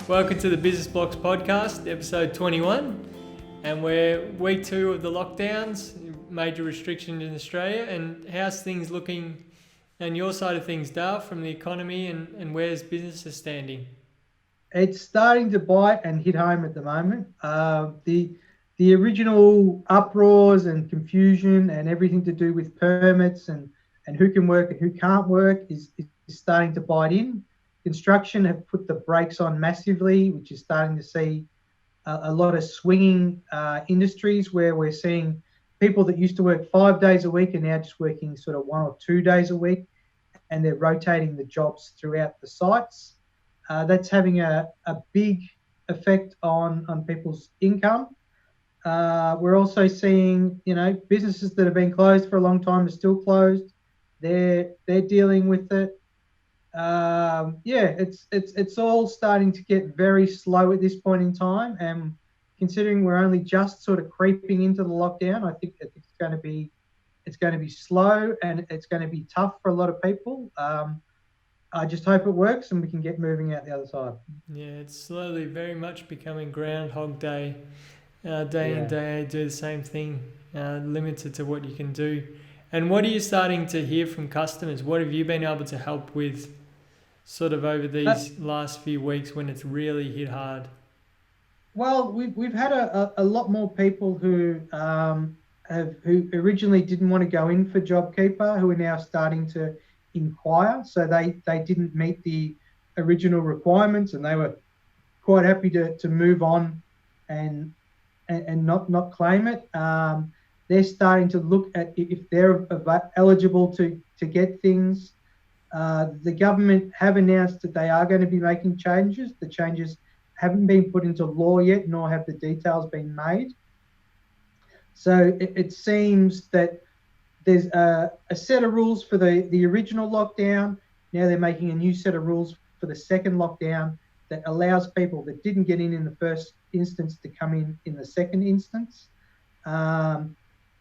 Welcome to the Blox Podcast, episode 21. And we're week 2 of the lockdowns, major restrictions in Australia. And how's things looking on your side of things, Dale, from the economy and where's businesses standing? It's starting to bite and hit home at the moment. The original uproars and confusion and everything to do with permits and who can work and who can't work is starting to bite in. Construction have put the brakes on massively, which is starting to see a lot of swinging industries where we're seeing people that used to work 5 days a week are now just working sort of 1 or 2 days a week, and they're rotating the jobs throughout the sites. That's having a big effect on people's income. We're also seeing, businesses that have been closed for a long time are still closed. They're dealing with it. It's all starting to get very slow at this point in time. And considering we're only just sort of creeping into the lockdown, I think it's going to be slow and it's going to be tough for a lot of people. I just hope it works and we can get moving out the other side. Yeah, it's slowly very much becoming Groundhog Day. Day in, day out, do the same thing, limited to what you can do. And what are you starting to hear from customers? What have you been able to help with sort of over these last few weeks when it's really hit hard? Well, we've had a lot more people who originally didn't want to go in for Jobkeeper who are now starting to inquire. So they didn't meet the original requirements and they were quite happy to move on and not claim it. They're starting to look at if they're eligible to get things. The government have announced that they are going to be making changes. The changes haven't been put into law yet, nor have the details been made. So it seems that there's a set of rules for the original lockdown. Now they're making a new set of rules for the second lockdown that allows people that didn't get in the first instance to come in the second instance.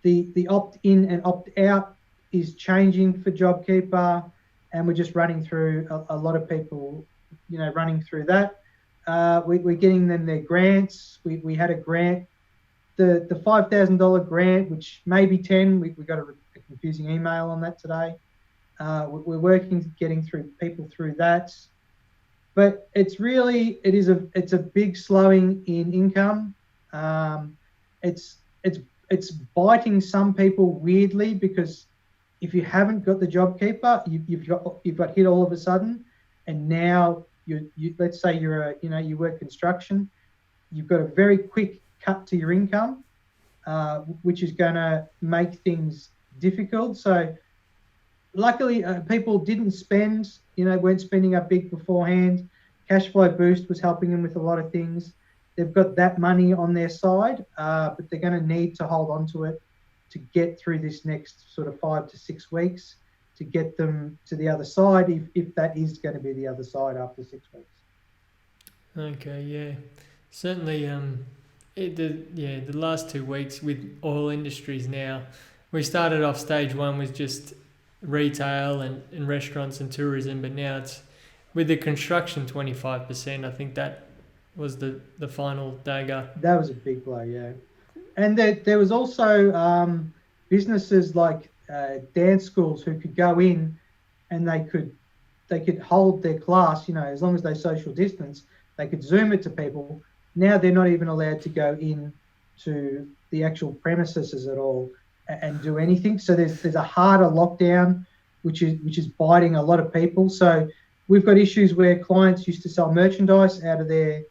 The opt-in and opt-out is changing for Jobkeeper, and we're just running through a lot of people, running through that. We're getting them their grants. We had a grant, the $5,000 grant, which may be 10. We got a confusing email on that today. We're working, getting through people through that. But it's a big slowing in income. It's biting some people weirdly because if you haven't got the Jobkeeper, you've got hit all of a sudden, and now you let's say you work construction, you've got a very quick cut to your income, which is going to make things difficult. So luckily, people didn't spend, weren't spending up big beforehand. Cash flow boost was helping them with a lot of things. They've got that money on their side, but they're going to need to hold on to it to get through this next sort of 5 to 6 weeks to get them to the other side, if that is going to be the other side after 6 weeks. Okay, yeah. Certainly, the last 2 weeks with oil industries now, we started off stage 1 with just retail and restaurants and tourism, but now it's with the construction 25%. I think that was the final dagger. That was a big blow, yeah. And there was also businesses like dance schools who could go in and they could hold their class, as long as they social distance, they could Zoom it to people. Now they're not even allowed to go in to the actual premises at all and do anything. So there's a harder lockdown, which is biting a lot of people. So we've got issues where clients used to sell merchandise out of their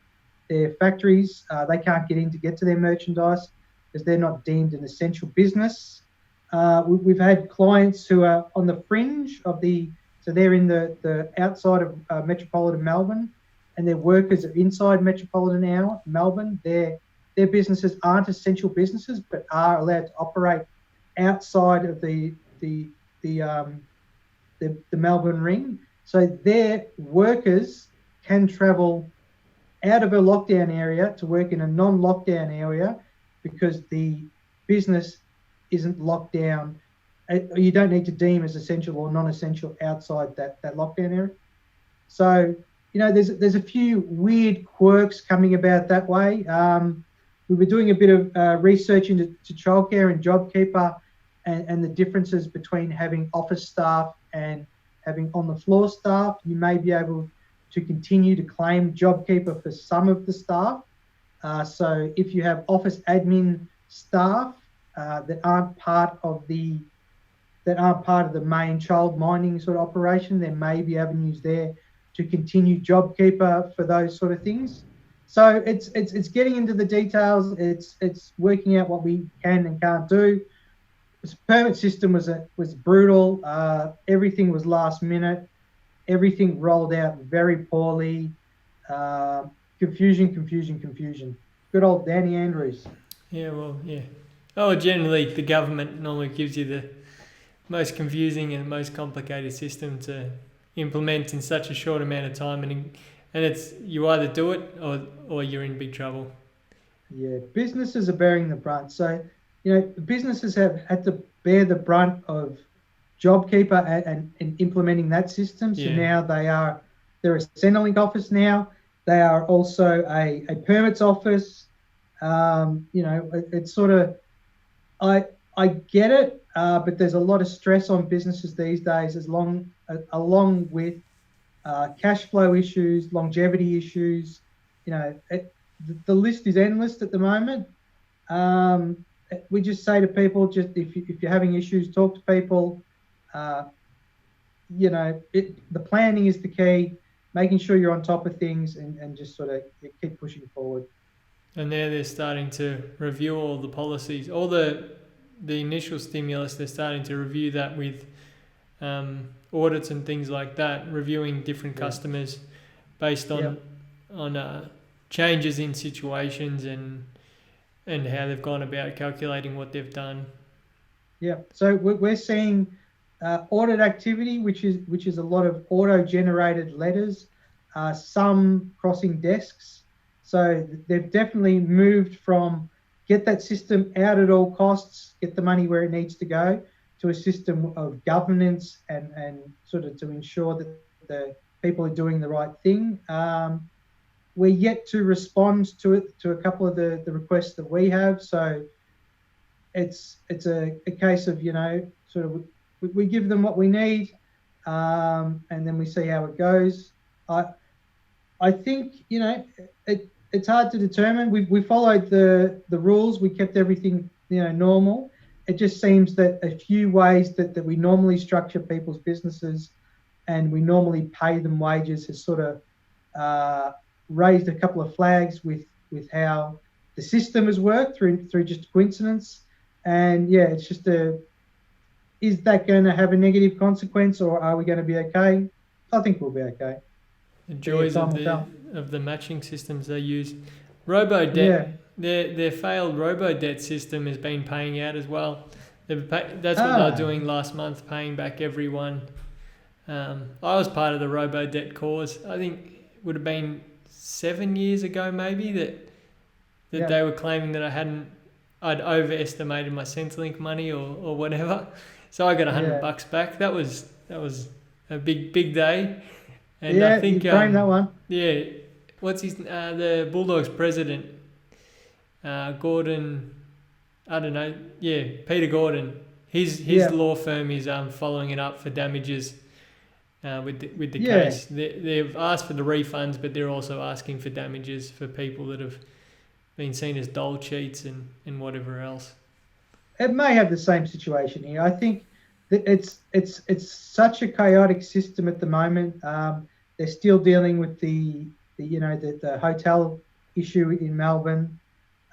factories. They can't get in to get to their merchandise because they're not deemed an essential business. We've had clients who are on the fringe so they're in the outside of metropolitan Melbourne, and their workers are inside metropolitan Melbourne. Their businesses aren't essential businesses, but are allowed to operate outside of the Melbourne ring. So their workers can travel out of a lockdown area to work in a non-lockdown area because the business isn't locked down. You don't need to deem as essential or non-essential outside that lockdown area. So there's a few weird quirks coming about that way. We were doing a bit of research into childcare and Jobkeeper, and the differences between having office staff and having on the floor staff. You may be able to continue to claim Jobkeeper for some of the staff. So if you have office admin staff that aren't part of the main child minding sort of operation, there may be avenues there to continue Jobkeeper for those sort of things. So it's getting into the details. It's working out what we can and can't do. The permit system was brutal. Everything was last minute. Everything rolled out very poorly. Confusion. Good old Danny Andrews. Yeah, well, yeah. Oh, generally, the government normally gives you the most confusing and most complicated system to implement in such a short amount of time, and it's you either do it or you're in big trouble. Yeah, businesses are bearing the brunt. So, businesses have had to bear the brunt of Jobkeeper and implementing that system. So now they're a Centrelink office now. They are also a permits office. It's sort of, I get it, but there's a lot of stress on businesses these days, along with cash flow issues, longevity issues. The list is endless at the moment. We just say to people, just if you're having issues, talk to people. The planning is the key, making sure you're on top of things and just sort of keep pushing forward. And now they're starting to review all the policies, all the initial stimulus. They're starting to review that with audits and things like that, reviewing different customers based on changes in situations and how they've gone about calculating what they've done. Yeah, so we're seeing audit activity, which is a lot of auto-generated letters, some crossing desks. So they've definitely moved from get that system out at all costs, get the money where it needs to go, to a system of governance and sort of to ensure that the people are doing the right thing. We're yet to respond to a couple of the requests that we have. So it's a case of, sort of we give them what we need, and then we see how it goes. I think, it's hard to determine. We followed the rules. We kept everything, normal. It just seems that a few ways that we normally structure people's businesses and we normally pay them wages has sort of raised a couple of flags with how the system has worked through just coincidence. And it's just is that going to have a negative consequence, or are we going to be okay? I think we'll be okay. The joys of the matching systems they use. Robo-debt, their failed robo-debt system has been paying out as well. That's what they're doing last month, paying back everyone. I was part of the robo-debt cause. I think it would have been 7 years ago maybe that they were claiming that I'd overestimated my Centrelink money or whatever. So I got $100 back. That was a big day. And I think you framed that one. Yeah, what's his the Bulldogs president, Gordon? I don't know. Yeah, Peter Gordon. His law firm is following it up for damages with the case. They've asked for the refunds, but they're also asking for damages for people that have been seen as dole cheats and whatever else. It may have the same situation here. I think that it's such a chaotic system at the moment. They're still dealing with the hotel issue in Melbourne.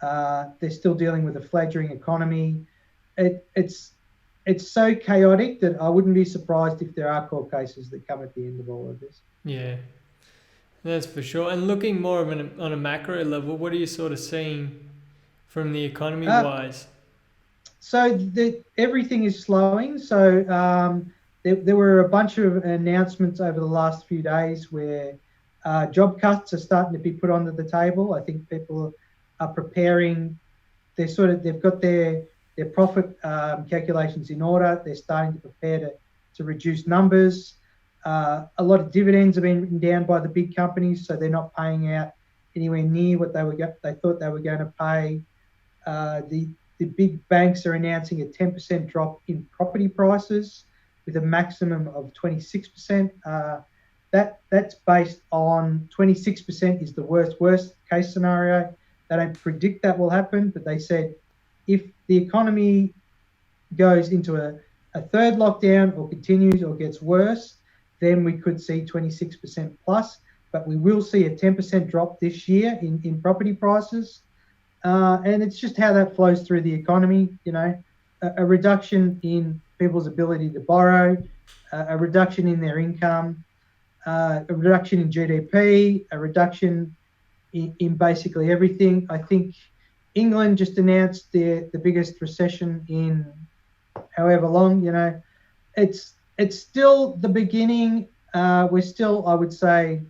They're still dealing with a fledgling economy. It's so chaotic that I wouldn't be surprised if there are court cases that come at the end of all of this. Yeah, that's for sure. And looking more on a macro level, what are you sort of seeing from the economy wise? So everything is slowing. So there were a bunch of announcements over the last few days where job cuts are starting to be put onto the table. I think people are preparing. They've got their profit calculations in order. They're starting to prepare to reduce numbers. A lot of dividends have been written down by the big companies, so they're not paying out anywhere near what they thought they were going to pay. The big banks are announcing a 10% drop in property prices with a maximum of 26%. That's based on 26% is the worst case scenario. They don't predict that will happen, but they said if the economy goes into a third lockdown or continues or gets worse, then we could see 26% plus, but we will see a 10% drop this year in property prices. And it's just how that flows through the economy, a reduction in people's ability to borrow, a reduction in their income, a reduction in GDP, a reduction in basically everything. I think England just announced the biggest recession in however long, it's still the beginning. We're still, I would say,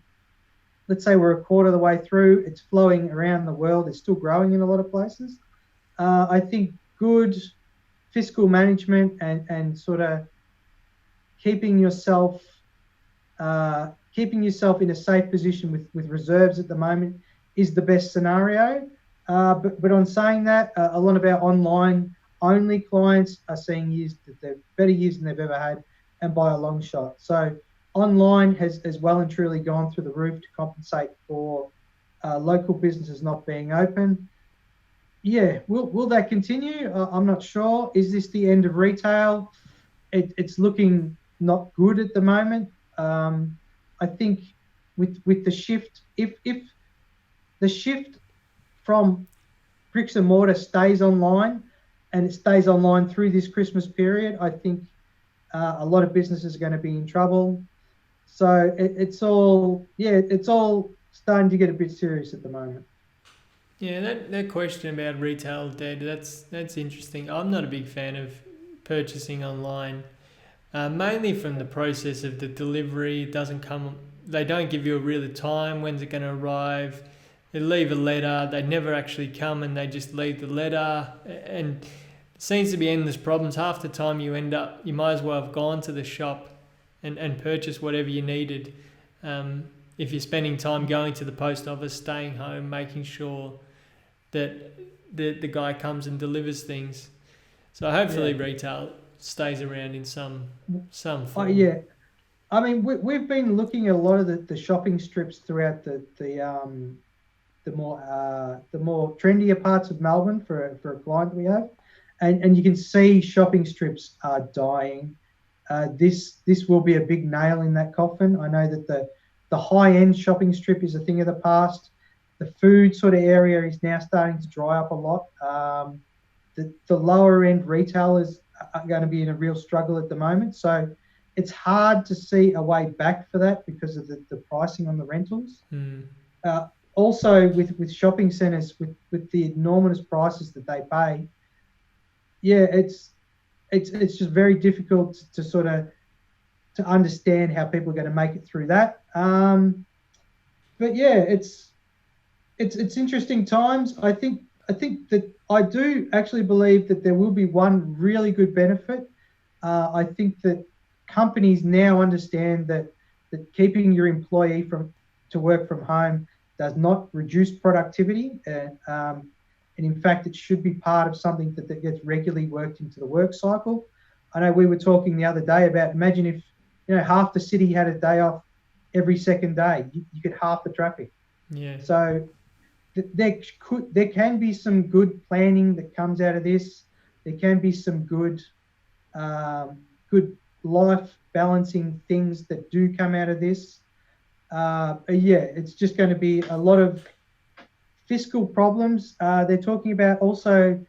let's say we're a quarter of the way through. It's flowing around the world. It's still growing in a lot of places. I think good fiscal management and sort of keeping yourself in a safe position with reserves at the moment is the best scenario. But on saying that, a lot of our online only clients are seeing years that they're better years than they've ever had, and by a long shot. So online has well and truly gone through the roof to compensate for local businesses not being open. Yeah, will that continue? I'm not sure. Is this the end of retail? It's looking not good at the moment. I think with the shift, if the shift from bricks and mortar stays online and it stays online through this Christmas period, I think a lot of businesses are going to be in trouble. So it's all starting to get a bit serious at the moment. Yeah, that question about retail dead, that's interesting. I'm not a big fan of purchasing online, mainly from the process of the delivery. It doesn't come. They don't give you a real time when's it going to arrive. They leave a letter. They never actually come, and they just leave the letter. And it seems to be endless problems. Half the time you might as well have gone to the shop and purchased whatever you needed. If you're spending time going to the post office, staying home, making sure that the guy comes and delivers things. So hopefully retail stays around in some form. Yeah. I mean, we've been looking at a lot of the shopping strips throughout the more trendier parts of Melbourne for a client we have, and you can see shopping strips are dying. This will be a big nail in that coffin. I know that the high-end shopping strip is a thing of the past. The food sort of area is now starting to dry up a lot. The lower-end retailers are going to be in a real struggle at the moment. So it's hard to see a way back for that because of the pricing on the rentals. Also, with shopping centres, with the enormous prices that they pay, it's just very difficult to sort of to understand how people are going to make it through that. But yeah, it's interesting times. I think that I do actually believe that there will be one really good benefit. I think that companies now understand that keeping your employee to work from home does not reduce productivity, and in fact, it should be part of something that gets regularly worked into the work cycle. I know we were talking the other day about, imagine if half the city had a day off every second day, you get half the traffic. Yeah. So there can be some good planning that comes out of this. There can be some good life balancing things that do come out of this. It's just going to be a lot of fiscal problems. They're talking about also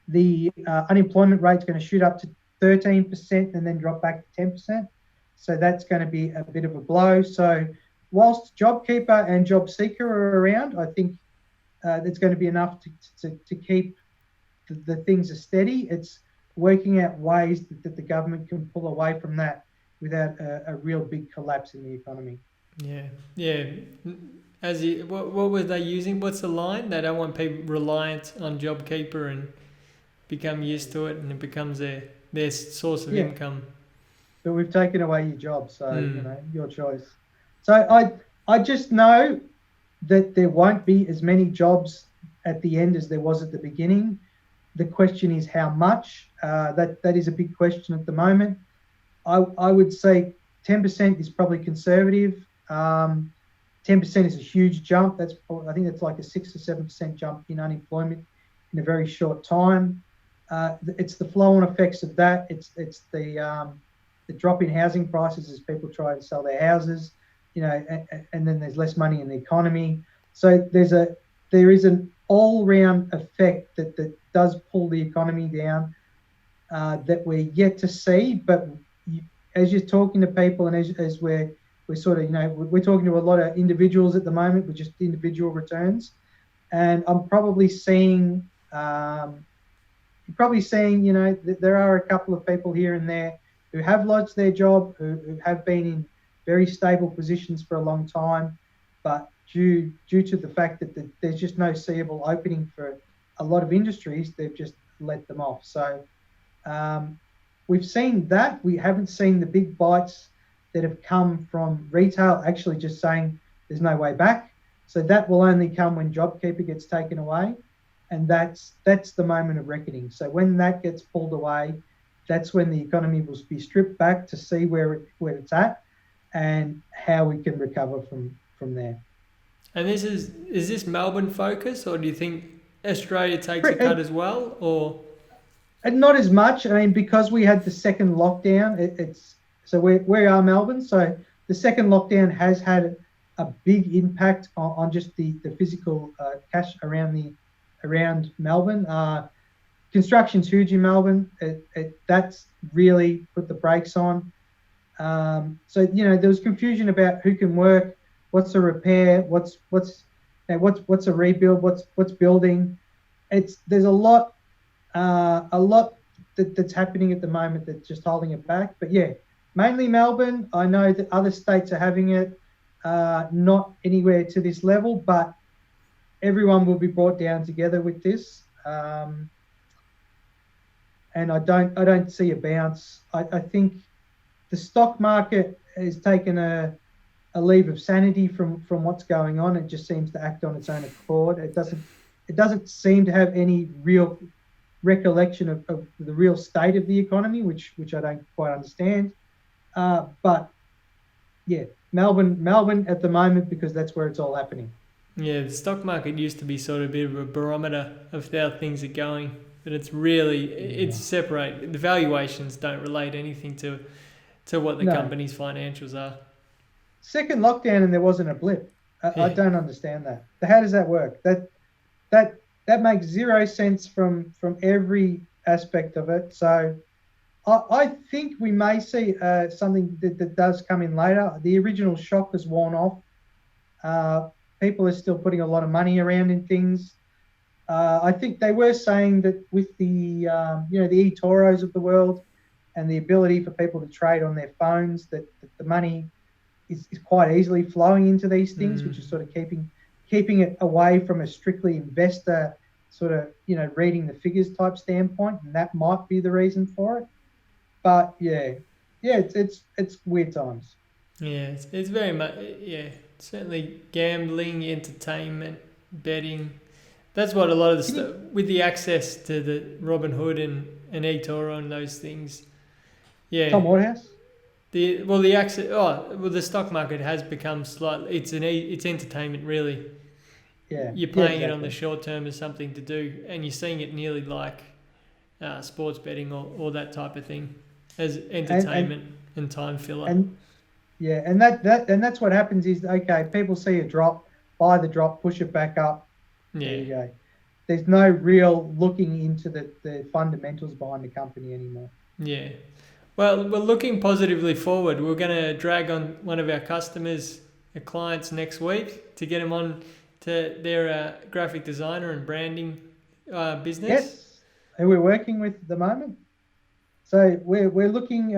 the unemployment rate's going to shoot up to 13% and then drop back to 10%. So that's going to be a bit of a blow. So whilst Jobkeeper and JobSeeker are around, I think there's going to be enough to keep the things are steady. It's working out ways that the government can pull away from that without a real big collapse in the economy. Yeah. What were they using? What's the line? They don't want people reliant on Jobkeeper and become used to it, and it becomes their source of income. but we've taken away your job. So, your choice. So I just know that there won't be as many jobs at the end as there was at the beginning. The question is how much. That is a big question at the moment. I would say 10% is probably conservative. 10% is a huge jump. I think that's like a 6 or 7% jump in unemployment in a very short time. It's the flow-on effects of that. It's the drop in housing prices as people try to sell their houses, and then there's less money in the economy. So there is an all-round effect that does pull the economy down that we're yet to see. But as you're talking to people, and as we're sort of, we're talking to a lot of individuals at the moment with just individual returns, and I'm probably seeing, that there are a couple of people here and there who have lost their job, who have been in very stable positions for a long time, but due to the fact that there's just no seeable opening for a lot of industries, they've just let them off. So we've seen that. We haven't seen the big bites that have come from retail actually just saying there's no way back. So that will only come when Jobkeeper gets taken away. And that's the moment of reckoning. So when that gets pulled away, that's when the economy will be stripped back to see where it's at and how we can recover from there. And is this Melbourne focus, or do you think Australia takes a cut as well? Or not as much. I mean, because we had the second lockdown, so we are Melbourne. So the second lockdown has had a big impact on just the physical cash around Melbourne. Construction's huge in Melbourne. That's really put the brakes on. So there was confusion about who can work, what's a repair, what's a rebuild, what's building. There's a lot that's happening at the moment that's just holding it back. But yeah, mainly Melbourne. I know that other states are having it, not anywhere to this level, but everyone will be brought down together with this. And I don't see a bounce. I think the stock market has taken a leave of sanity from what's going on. It just seems to act on its own accord. It doesn't seem to have any real recollection of the real state of the economy, which I don't quite understand. But yeah, Melbourne at the moment, because that's where it's all happening. Yeah, the stock market used to be sort of a bit of a barometer of how things are going, but it's separate. The valuations don't relate anything to what the company's financials are. Second lockdown and there wasn't a blip. I don't understand that. How does that work? That makes zero sense from every aspect of it. So I think we may see something that does come in later. The original shock has worn off. People are still putting a lot of money around in things. I think they were saying that with the the eToros of the world and the ability for people to trade on their phones, that the money is quite easily flowing into these things, which is sort of keeping it away from a strictly investor sort of reading the figures type standpoint, and that might be the reason for it. But it's weird times. Yeah, it's very much certainly gambling, entertainment, betting. That's what a lot of the stuff with the access to the Robinhood and eToro and those things. Yeah. Tom Waterhouse? The stock market has become slightly. It's entertainment really. Yeah. You're playing it on the short term as something to do, and you're seeing it nearly like sports betting or that type of thing as entertainment and time filler. And that's what happens is, okay, people see a drop, buy the drop, push it back up. Yeah. There you go. There's no real looking into the fundamentals behind the company anymore. Yeah. Well, we're looking positively forward. We're going to drag on one of our customers, our clients next week to get them on to their graphic designer and branding business. Yes, who we're working with at the moment. So we're looking.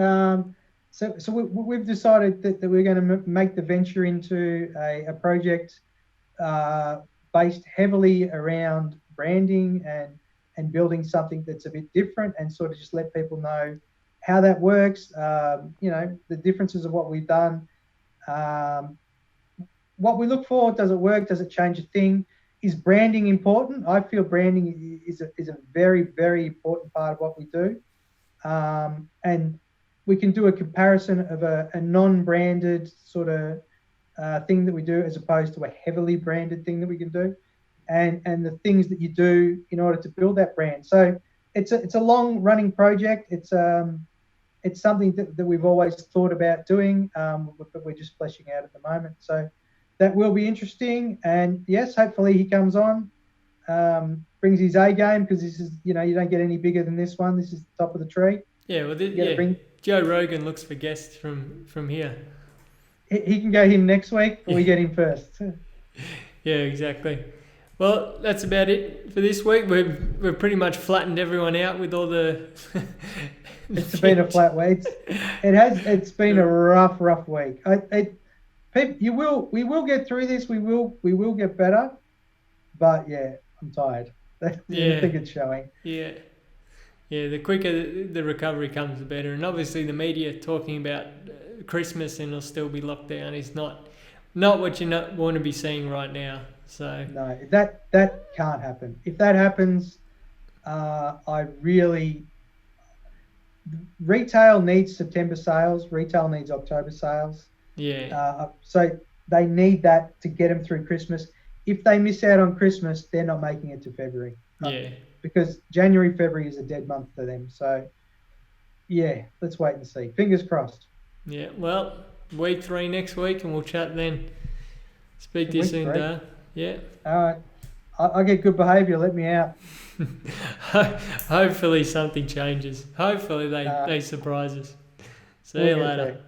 So we've decided that we're going to make the venture into a project based heavily around branding and building something that's a bit different, and sort of just let people know how that works, the differences of what we've done, what we look for. Does it work? Does it change a thing? Is branding important? I feel branding is a very, very important part of what we do. And we can do a comparison of a non-branded sort of thing that we do as opposed to a heavily branded thing that we can do, and the things that you do in order to build that brand. So it's a long-running project. It's something that we've always thought about doing, but we're just fleshing out at the moment. So that will be interesting. And yes, hopefully he comes on, brings his A game, because this is, you don't get any bigger than this one. This is the top of the tree. Yeah, well, Joe Rogan looks for guests from here. He can go him next week, or we get him first. Yeah, exactly. Well, that's about it for this week. We've pretty much flattened everyone out with all the. It's been a flat week. It's been a rough week. We will get through this. We will get better. But yeah, I'm tired. I think it's showing. Yeah. Yeah, the quicker the recovery comes, the better. And obviously the media talking about Christmas and it'll still be locked down is not what you want to be seeing right now. So no, that can't happen. If that happens, retail needs September sales. Retail needs October sales. Yeah. So they need that to get them through Christmas. If they miss out on Christmas, they're not making it to February. Yeah. Because January, February is a dead month for them. So, yeah, let's wait and see. Fingers crossed. Yeah, well, week 3 next week, and we'll chat then. Speak to you soon, Dale. Yeah. All right. I get good behaviour. Let me out. Hopefully something changes. Hopefully they surprise us. See you later.